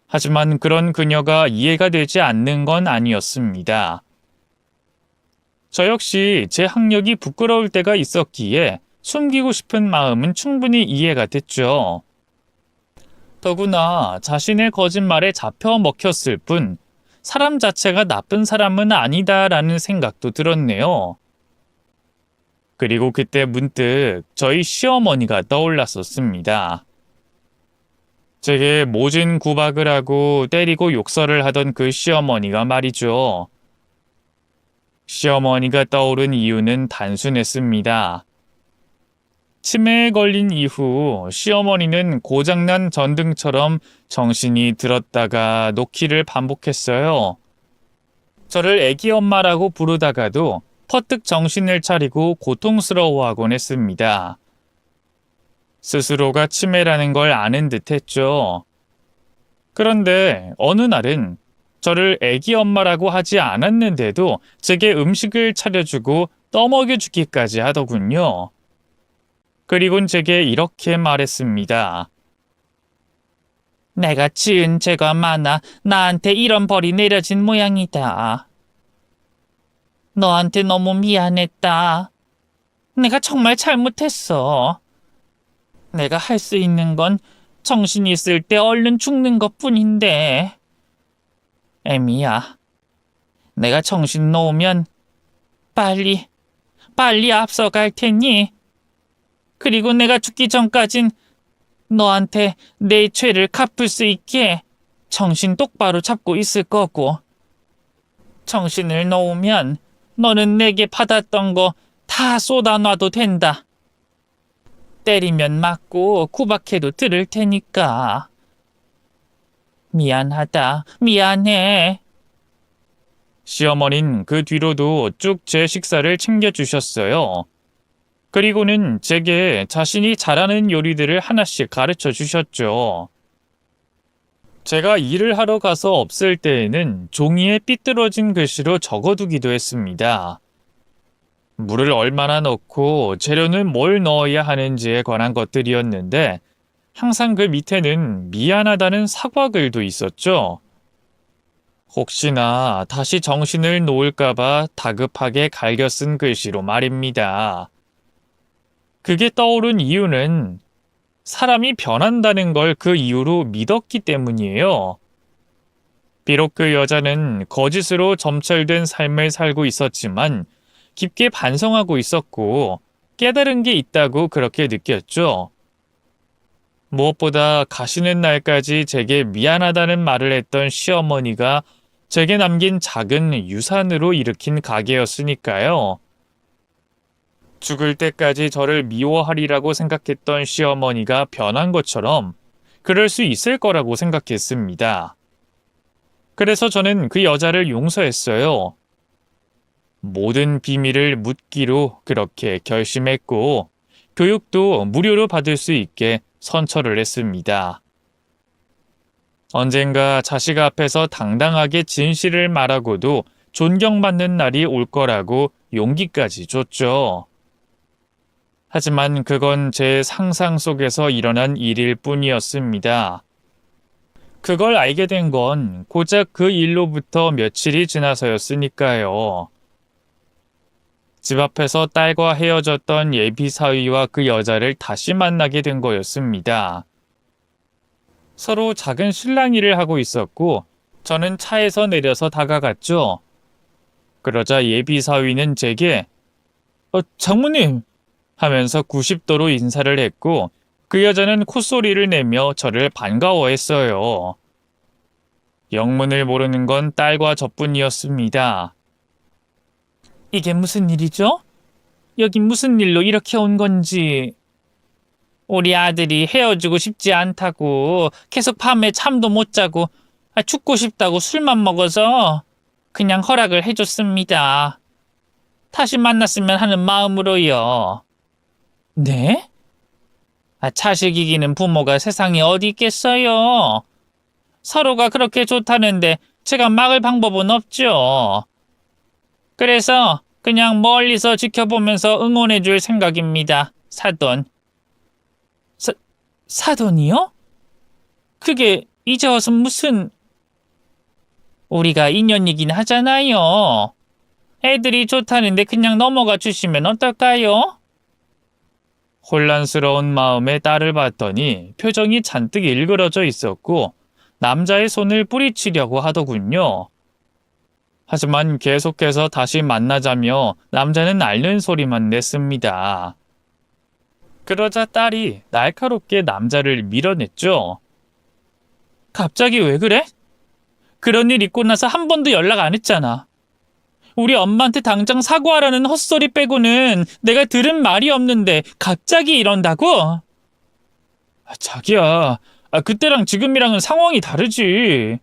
[SPEAKER 1] 하지만 그런 그녀가 이해가 되지 않는 건 아니었습니다. 저 역시 제 학력이 부끄러울 때가 있었기에 숨기고 싶은 마음은 충분히 이해가 됐죠. 더구나 자신의 거짓말에 잡혀 먹혔을 뿐 사람 자체가 나쁜 사람은 아니다라는 생각도 들었네요. 그리고 그때 문득 저희 시어머니가 떠올랐었습니다. 제게 모진 구박을 하고 때리고 욕설을 하던 그 시어머니가 말이죠. 시어머니가 떠오른 이유는 단순했습니다. 치매에 걸린 이후 시어머니는 고장난 전등처럼 정신이 들었다가 놓기를 반복했어요. 저를 애기 엄마라고 부르다가도 퍼뜩 정신을 차리고 고통스러워하곤 했습니다. 스스로가 치매라는 걸 아는 듯 했죠. 그런데 어느 날은 저를 애기 엄마라고 하지 않았는데도 제게 음식을 차려주고 떠먹여주기까지 하더군요. 그리곤 제게 이렇게 말했습니다. 내가 지은 죄가 많아 나한테 이런 벌이 내려진 모양이다. 너한테 너무 미안했다. 내가 정말 잘못했어. 내가 할 수 있는 건 정신이 있을 때 얼른 죽는 것뿐인데. 애미야, 내가 정신 놓으면 빨리 앞서갈 테니. 그리고 내가 죽기 전까진 너한테 내 죄를 갚을 수 있게 정신 똑바로 잡고 있을 거고. 정신을 놓으면 너는 내게 받았던 거 다 쏟아놔도 된다. 때리면 맞고 구박해도 들을 테니까. 미안하다. 미안해. 시어머니는 그 뒤로도 쭉 제 식사를 챙겨주셨어요. 그리고는 제게 자신이 잘하는 요리들을 하나씩 가르쳐 주셨죠. 제가 일을 하러 가서 없을 때에는 종이에 삐뚤어진 글씨로 적어두기도 했습니다. 물을 얼마나 넣고 재료는 뭘 넣어야 하는지에 관한 것들이었는데 항상 그 밑에는 미안하다는 사과글도 있었죠. 혹시나 다시 정신을 놓을까봐 다급하게 갈겨 쓴 글씨로 말입니다. 그게 떠오른 이유는 사람이 변한다는 걸 그 이후로 믿었기 때문이에요. 비록 그 여자는 거짓으로 점철된 삶을 살고 있었지만 깊게 반성하고 있었고 깨달은 게 있다고 그렇게 느꼈죠. 무엇보다 가시는 날까지 제게 미안하다는 말을 했던 시어머니가 제게 남긴 작은 유산으로 일으킨 가게였으니까요. 죽을 때까지 저를 미워하리라고 생각했던 시어머니가 변한 것처럼 그럴 수 있을 거라고 생각했습니다. 그래서 저는 그 여자를 용서했어요. 모든 비밀을 묻기로 그렇게 결심했고 교육도 무료로 받을 수 있게 선처를 했습니다. 언젠가 자식 앞에서 당당하게 진실을 말하고도 존경받는 날이 올 거라고 용기까지 줬죠. 하지만 그건 제 상상 속에서 일어난 일일 뿐이었습니다. 그걸 알게 된 건 고작 그 일로부터 며칠이 지나서였으니까요. 집 앞에서 딸과 헤어졌던 예비 사위와 그 여자를 다시 만나게 된 거였습니다. 서로 작은 실랑이를 하고 있었고 저는 차에서 내려서 다가갔죠. 그러자 예비 사위는 제게 장모님! 하면서 90도로 인사를 했고 그 여자는 콧소리를 내며 저를 반가워했어요. 영문을 모르는 건 딸과 저뿐이었습니다. 이게 무슨 일이죠? 여긴 무슨 일로 이렇게 온 건지. 우리 아들이 헤어지고 싶지 않다고 계속 밤에 잠도 못 자고 죽고 싶다고 술만 먹어서 그냥 허락을 해줬습니다. 다시 만났으면 하는 마음으로요. 네? 자식 이기는 부모가 세상에 어디 있겠어요. 서로가 그렇게 좋다는데 제가 막을 방법은 없죠. 그래서 그냥 멀리서 지켜보면서 응원해줄 생각입니다. 사돈. 사돈이요? 그게 이제 와서 무슨... 우리가 인연이긴 하잖아요. 애들이 좋다는데 그냥 넘어가 주시면 어떨까요? 혼란스러운 마음에 딸을 봤더니 표정이 잔뜩 일그러져 있었고 남자의 손을 뿌리치려고 하더군요. 하지만 계속해서 다시 만나자며 남자는 앓는 소리만 냈습니다. 그러자 딸이 날카롭게 남자를 밀어냈죠. 갑자기 왜 그래? 그런 일 있고 나서 한 번도 연락 안 했잖아. 우리 엄마한테 당장 사과하라는 헛소리 빼고는 내가 들은 말이 없는데 갑자기 이런다고? 자기야, 그때랑 지금이랑은 상황이 다르지.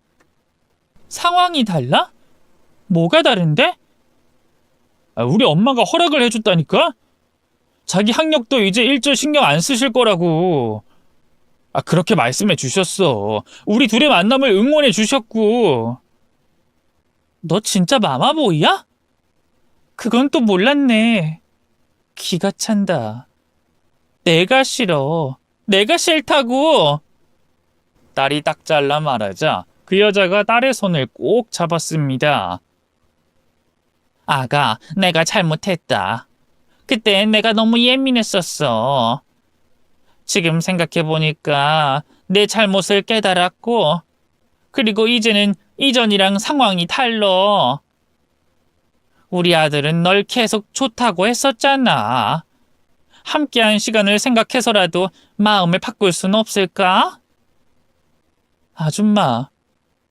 [SPEAKER 1] 상황이 달라? 뭐가 다른데? 우리 엄마가 허락을 해줬다니까? 자기 학력도 이제 일절 신경 안 쓰실 거라고. 그렇게 말씀해 주셨어. 우리 둘의 만남을 응원해 주셨고. 너 진짜 마마보이야? 그건 또 몰랐네. 기가 찬다. 내가 싫어. 내가 싫다고. 딸이 딱 잘라 말하자 그 여자가 딸의 손을 꼭 잡았습니다. 아가, 내가 잘못했다. 그때 내가 너무 예민했었어. 지금 생각해보니까 내 잘못을 깨달았고, 그리고 이제는 이전이랑 상황이 달라. 우리 아들은 널 계속 좋다고 했었잖아. 함께한 시간을 생각해서라도 마음을 바꿀 순 없을까? 아줌마,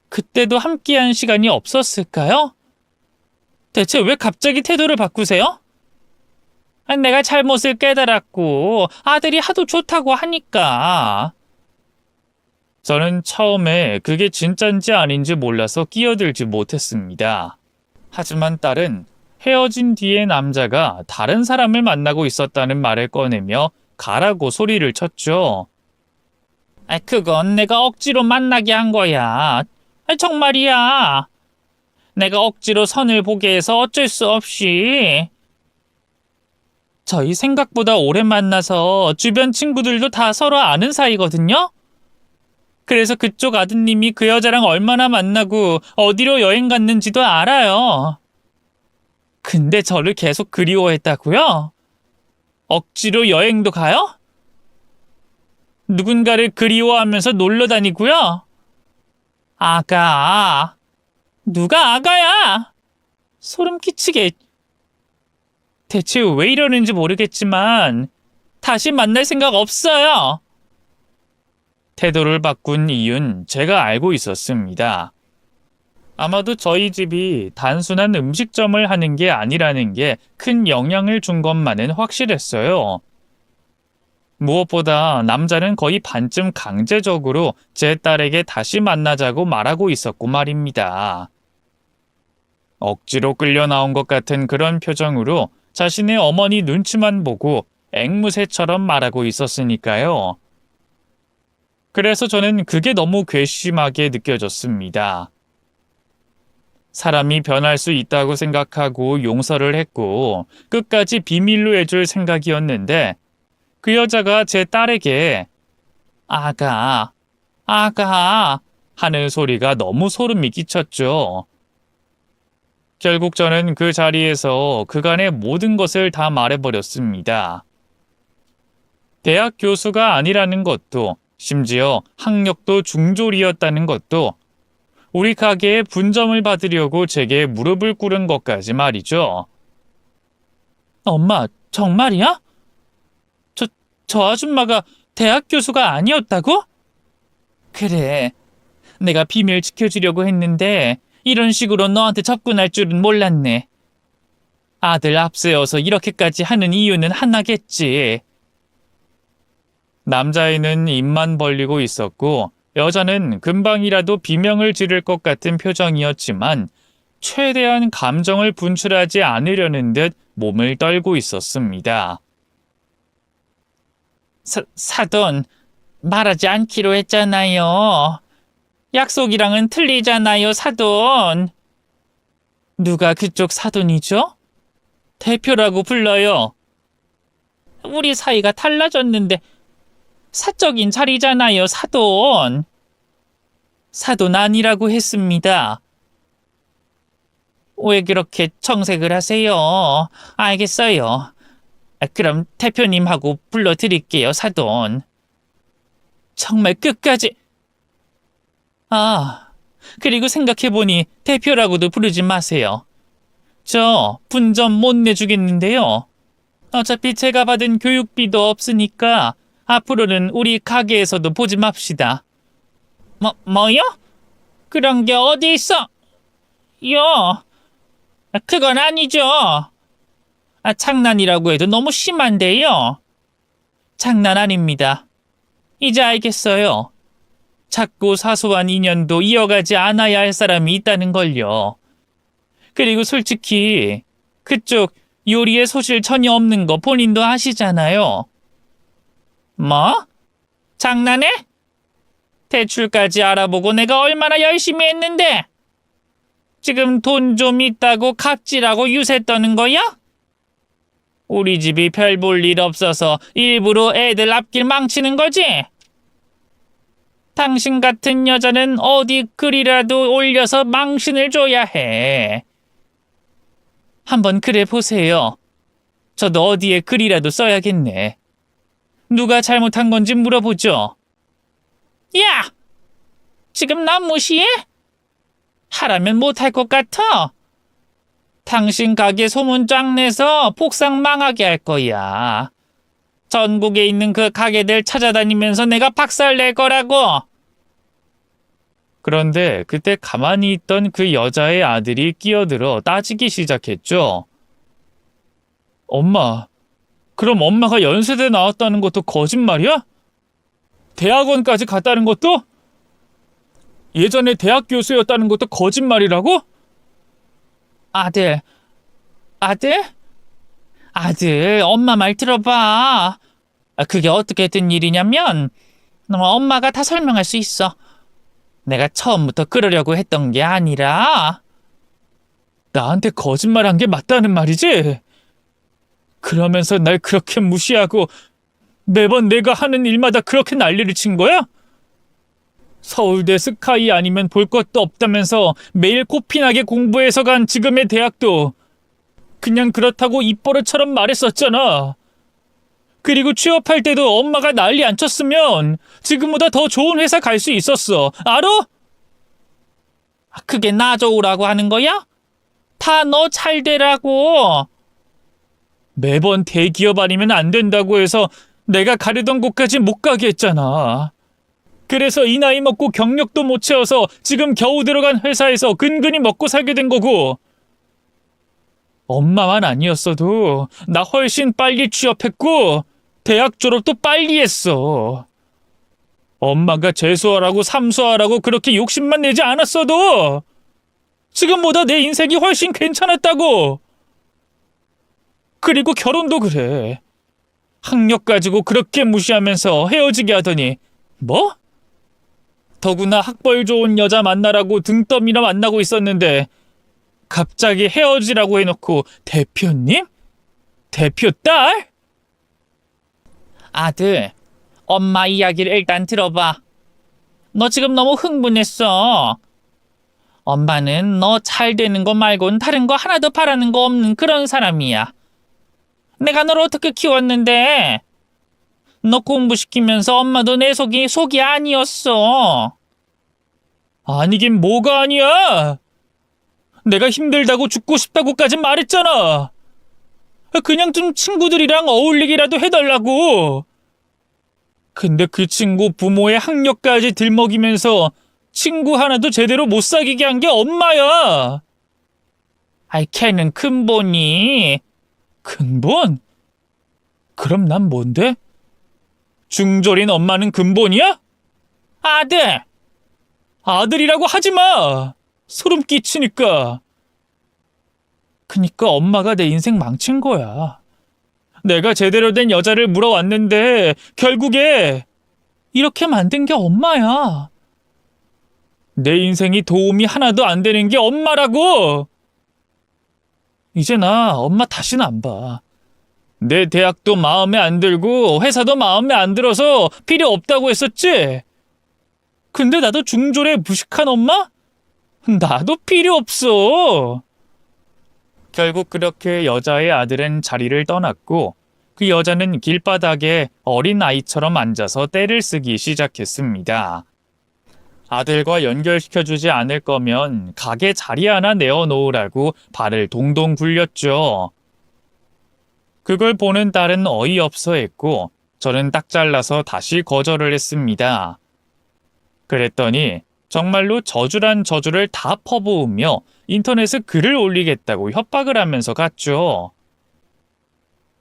[SPEAKER 1] 그때도 함께한 시간이 없었을까요? 대체 왜 갑자기 태도를 바꾸세요? 내가 잘못을 깨달았고 아들이 하도 좋다고 하니까. 저는 처음에 그게 진짠지 아닌지 몰라서 끼어들지 못했습니다. 하지만 딸은 헤어진 뒤에 남자가 다른 사람을 만나고 있었다는 말을 꺼내며 가라고 소리를 쳤죠. 그건 내가 억지로 만나게 한 거야. 정말이야. 내가 억지로 선을 보게 해서 어쩔 수 없이. 저희 생각보다 오래 만나서 주변 친구들도 다 서로 아는 사이거든요? 그래서 그쪽 아드님이 그 여자랑 얼마나 만나고 어디로 여행 갔는지도 알아요. 근데 저를 계속 그리워했다고요? 억지로 여행도 가요? 누군가를 그리워하면서 놀러 다니고요? 아가. 누가 아가야? 소름 끼치게. 대체 왜 이러는지 모르겠지만 다시 만날 생각 없어요. 태도를 바꾼 이유는 제가 알고 있었습니다. 아마도 저희 집이 단순한 음식점을 하는 게 아니라는 게 큰 영향을 준 것만은 확실했어요. 무엇보다 남자는 거의 반쯤 강제적으로 제 딸에게 다시 만나자고 말하고 있었고 말입니다. 억지로 끌려 나온 것 같은 그런 표정으로 자신의 어머니 눈치만 보고 앵무새처럼 말하고 있었으니까요. 그래서 저는 그게 너무 괘씸하게 느껴졌습니다. 사람이 변할 수 있다고 생각하고 용서를 했고 끝까지 비밀로 해줄 생각이었는데 그 여자가 제 딸에게 아가 하는 소리가 너무 소름이 끼쳤죠. 결국 저는 그 자리에서 그간의 모든 것을 다 말해버렸습니다. 대학 교수가 아니라는 것도 심지어 학력도 중졸이었다는 것도 우리 가게에 분점을 받으려고 제게 무릎을 꿇은 것까지 말이죠. 엄마, 정말이야? 저 아줌마가 대학 교수가 아니었다고? 그래, 내가 비밀 지켜주려고 했는데 이런 식으로 너한테 접근할 줄은 몰랐네. 아들 앞세워서 이렇게까지 하는 이유는 하나겠지. 남자애는 입만 벌리고 있었고 여자는 금방이라도 비명을 지를 것 같은 표정이었지만 최대한 감정을 분출하지 않으려는 듯 몸을 떨고 있었습니다. 사돈, 말하지 않기로 했잖아요. 약속이랑은 틀리잖아요, 사돈. 누가 그쪽 사돈이죠? 대표라고 불러요. 우리 사이가 달라졌는데 사적인 자리잖아요, 사돈. 사돈 아니라고 했습니다. 왜 그렇게 정색을 하세요? 알겠어요. 그럼 대표님하고 불러드릴게요, 사돈. 정말 끝까지... 그리고 생각해보니 대표라고도 부르지 마세요. 저 분점 못 내주겠는데요. 어차피 제가 받은 교육비도 없으니까 앞으로는 우리 가게에서도 보지 맙시다. 뭐요? 그런 게 어디 있어? 그건 아니죠. 장난이라고 해도 너무 심한데요. 장난 아닙니다. 이제 알겠어요. 작고 사소한 인연도 이어가지 않아야 할 사람이 있다는 걸요. 그리고 솔직히 그쪽 요리에 소질 전혀 없는 거 본인도 아시잖아요. 뭐? 장난해? 대출까지 알아보고 내가 얼마나 열심히 했는데 지금 돈 좀 있다고 갑질하고 유세 떠는 거야? 우리 집이 별 볼 일 없어서 일부러 애들 앞길 망치는 거지? 당신 같은 여자는 어디 글이라도 올려서 망신을 줘야 해. 한번 그래 보세요. 저도 어디에 글이라도 써야겠네. 누가 잘못한 건지 물어보죠. 야! 지금 나 무시해? 하라면 못할 것 같아. 당신 가게 소문 쫙 내서 폭삭 망하게 할 거야. 전국에 있는 그 가게들 찾아다니면서 내가 박살 낼 거라고. 그런데 그때 가만히 있던 그 여자의 아들이 끼어들어 따지기 시작했죠. 엄마, 그럼 엄마가 연세대 나왔다는 것도 거짓말이야? 대학원까지 갔다는 것도? 예전에 대학 교수였다는 것도 거짓말이라고? 아들, 엄마 말 들어봐. 그게 어떻게 된 일이냐면 엄마가 다 설명할 수 있어. 내가 처음부터 그러려고 했던 게 아니라 나한테 거짓말한 게 맞다는 말이지? 그러면서 날 그렇게 무시하고 매번 내가 하는 일마다 그렇게 난리를 친 거야? 서울대 스카이 아니면 볼 것도 없다면서 매일 코피나게 공부해서 간 지금의 대학도 그냥 그렇다고 입버릇처럼 말했었잖아. 그리고 취업할 때도 엄마가 난리 안 쳤으면 지금보다 더 좋은 회사 갈 수 있었어. 알아? 그게 나 좋으라고 하는 거야? 다 너 잘 되라고. 매번 대기업 아니면 안 된다고 해서 내가 가려던 곳까지 못 가게 했잖아. 그래서 이 나이 먹고 경력도 못 채워서 지금 겨우 들어간 회사에서 근근히 먹고 살게 된 거고. 엄마만 아니었어도 나 훨씬 빨리 취업했고 대학 졸업도 빨리 했어. 엄마가 재수하라고 삼수하라고 그렇게 욕심만 내지 않았어도 지금보다 내 인생이 훨씬 괜찮았다고. 그리고 결혼도 그래. 학력 가지고 그렇게 무시하면서 헤어지게 하더니 뭐? 더구나 학벌 좋은 여자 만나라고 등 떠밀어 만나고 있었는데 갑자기 헤어지라고 해놓고 대표님? 대표 딸? 아들, 엄마 이야기를 일단 들어봐. 너 지금 너무 흥분했어. 엄마는 너 잘 되는 거 말고는 다른 거 하나도 바라는 거 없는 그런 사람이야. 내가 너를 어떻게 키웠는데? 너 공부시키면서 엄마도 내 속이 아니었어. 아니긴 뭐가 아니야. 내가 힘들다고 죽고 싶다고까지 말했잖아. 그냥 좀 친구들이랑 어울리기라도 해달라고. 근데 그 친구 부모의 학력까지 들먹이면서 친구 하나도 제대로 못 사귀게 한 게 엄마야. 아이, 걔는 근본이. 근본? 그럼 난 뭔데? 중졸인 엄마는 근본이야? 아들! 아들이라고 하지 마! 소름 끼치니까. 그니까 엄마가 내 인생 망친 거야. 내가 제대로 된 여자를 물어왔는데 결국에 이렇게 만든 게 엄마야. 내 인생이 도움이 하나도 안 되는 게 엄마라고! 이제 나 엄마 다시는 안 봐. 내 대학도 마음에 안 들고 회사도 마음에 안 들어서 필요 없다고 했었지? 근데 나도 중졸의 무식한 엄마? 나도 필요 없어. 결국 그렇게 여자의 아들은 자리를 떠났고 그 여자는 길바닥에 어린 아이처럼 앉아서 떼를 쓰기 시작했습니다. 아들과 연결시켜주지 않을 거면 가게 자리 하나 내어놓으라고 발을 동동 굴렸죠. 그걸 보는 딸은 어이없어 했고 저는 딱 잘라서 다시 거절을 했습니다. 그랬더니 정말로 저주란 저주를 다 퍼부으며 인터넷에 글을 올리겠다고 협박을 하면서 갔죠.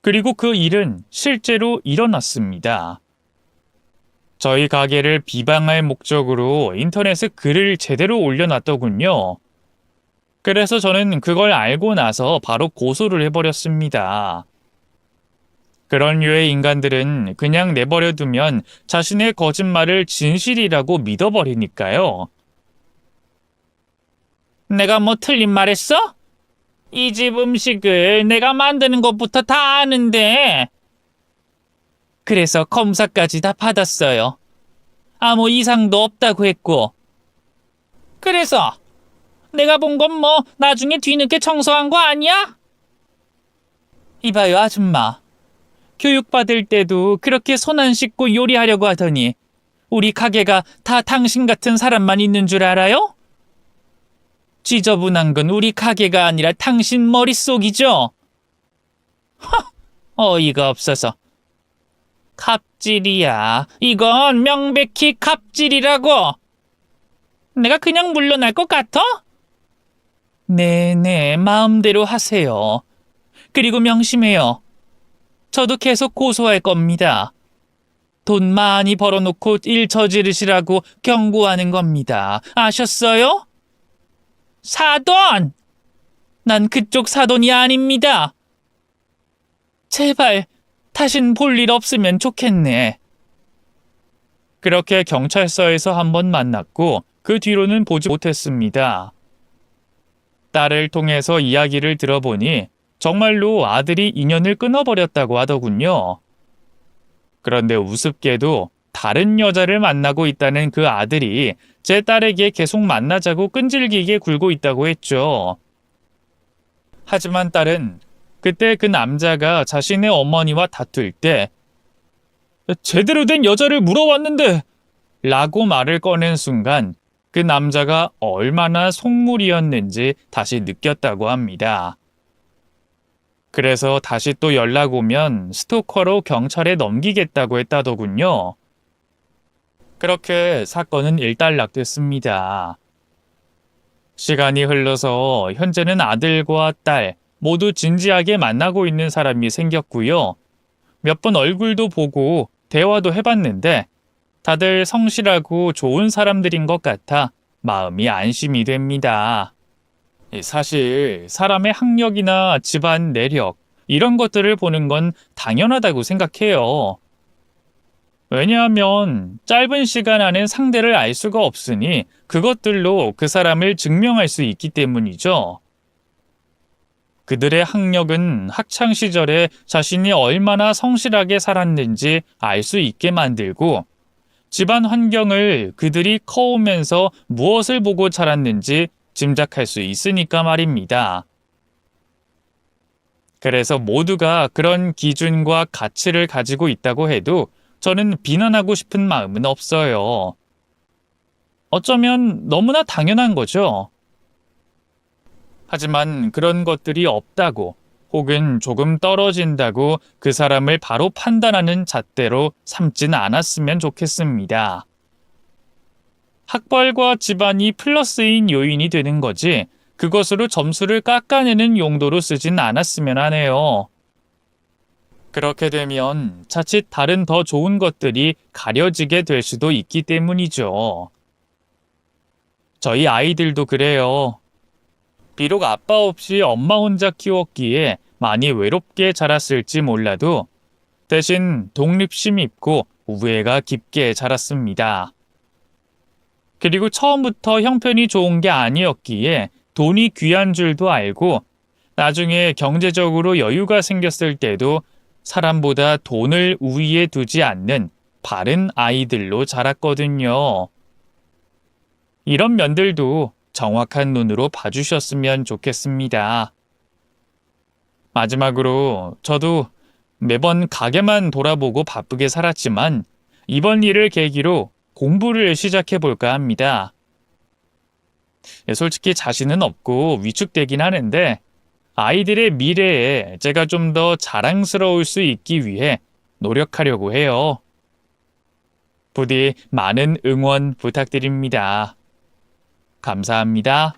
[SPEAKER 1] 그리고 그 일은 실제로 일어났습니다. 저희 가게를 비방할 목적으로 인터넷에 글을 제대로 올려놨더군요. 그래서 저는 그걸 알고 나서 바로 고소를 해버렸습니다. 그런 류의 인간들은 그냥 내버려두면 자신의 거짓말을 진실이라고 믿어버리니까요. 내가 뭐 틀린 말 했어? 이 집 음식을 내가 만드는 것부터 다 아는데. 그래서 검사까지 다 받았어요. 아무 이상도 없다고 했고. 그래서 내가 본 건 뭐 나중에 뒤늦게 청소한 거 아니야? 이봐요 아줌마. 교육받을 때도 그렇게 손 안 씻고 요리하려고 하더니 우리 가게가 다 당신 같은 사람만 있는 줄 알아요? 지저분한 건 우리 가게가 아니라 당신 머릿속이죠? 허! 어이가 없어서. 갑질이야. 이건 명백히 갑질이라고. 내가 그냥 물러날 것 같아? 네네, 마음대로 하세요. 그리고 명심해요. 저도 계속 고소할 겁니다. 돈 많이 벌어놓고 일 저지르시라고 경고하는 겁니다. 아셨어요? 사돈! 난 그쪽 사돈이 아닙니다. 제발 다신 볼 일 없으면 좋겠네. 그렇게 경찰서에서 한번 만났고 그 뒤로는 보지 못했습니다. 딸을 통해서 이야기를 들어보니 정말로 아들이 인연을 끊어버렸다고 하더군요. 그런데 우습게도 다른 여자를 만나고 있다는 그 아들이 제 딸에게 계속 만나자고 끈질기게 굴고 있다고 했죠. 하지만 딸은 그때 그 남자가 자신의 어머니와 다툴 때 제대로 된 여자를 물어왔는데 라고 말을 꺼낸 순간 그 남자가 얼마나 속물이었는지 다시 느꼈다고 합니다. 그래서 다시 또 연락 오면 스토커로 경찰에 넘기겠다고 했다더군요. 그렇게 사건은 일단락됐습니다. 시간이 흘러서 현재는 아들과 딸 모두 진지하게 만나고 있는 사람이 생겼고요. 몇 번 얼굴도 보고 대화도 해봤는데 다들 성실하고 좋은 사람들인 것 같아 마음이 안심이 됩니다. 사실 사람의 학력이나 집안 내력 이런 것들을 보는 건 당연하다고 생각해요. 왜냐하면 짧은 시간 안에 상대를 알 수가 없으니 그것들로 그 사람을 증명할 수 있기 때문이죠. 그들의 학력은 학창 시절에 자신이 얼마나 성실하게 살았는지 알 수 있게 만들고 집안 환경을 그들이 커오면서 무엇을 보고 자랐는지 짐작할 수 있으니까 말입니다. 그래서 모두가 그런 기준과 가치를 가지고 있다고 해도 저는 비난하고 싶은 마음은 없어요. 어쩌면 너무나 당연한 거죠. 하지만 그런 것들이 없다고 혹은 조금 떨어진다고 그 사람을 바로 판단하는 잣대로 삼지는 않았으면 좋겠습니다. 학벌과 집안이 플러스인 요인이 되는 거지 그것으로 점수를 깎아내는 용도로 쓰진 않았으면 하네요. 그렇게 되면 자칫 다른 더 좋은 것들이 가려지게 될 수도 있기 때문이죠. 저희 아이들도 그래요. 비록 아빠 없이 엄마 혼자 키웠기에 많이 외롭게 자랐을지 몰라도 대신 독립심 있고 우애가 깊게 자랐습니다. 그리고 처음부터 형편이 좋은 게 아니었기에 돈이 귀한 줄도 알고 나중에 경제적으로 여유가 생겼을 때도 사람보다 돈을 우위에 두지 않는 바른 아이들로 자랐거든요. 이런 면들도 정확한 눈으로 봐주셨으면 좋겠습니다. 마지막으로 저도 매번 가게만 돌아보고 바쁘게 살았지만 이번 일을 계기로 공부를 시작해 볼까 합니다. 솔직히 자신은 없고 위축되긴 하는데 아이들의 미래에 제가 좀 더 자랑스러울 수 있기 위해 노력하려고 해요. 부디 많은 응원 부탁드립니다. 감사합니다.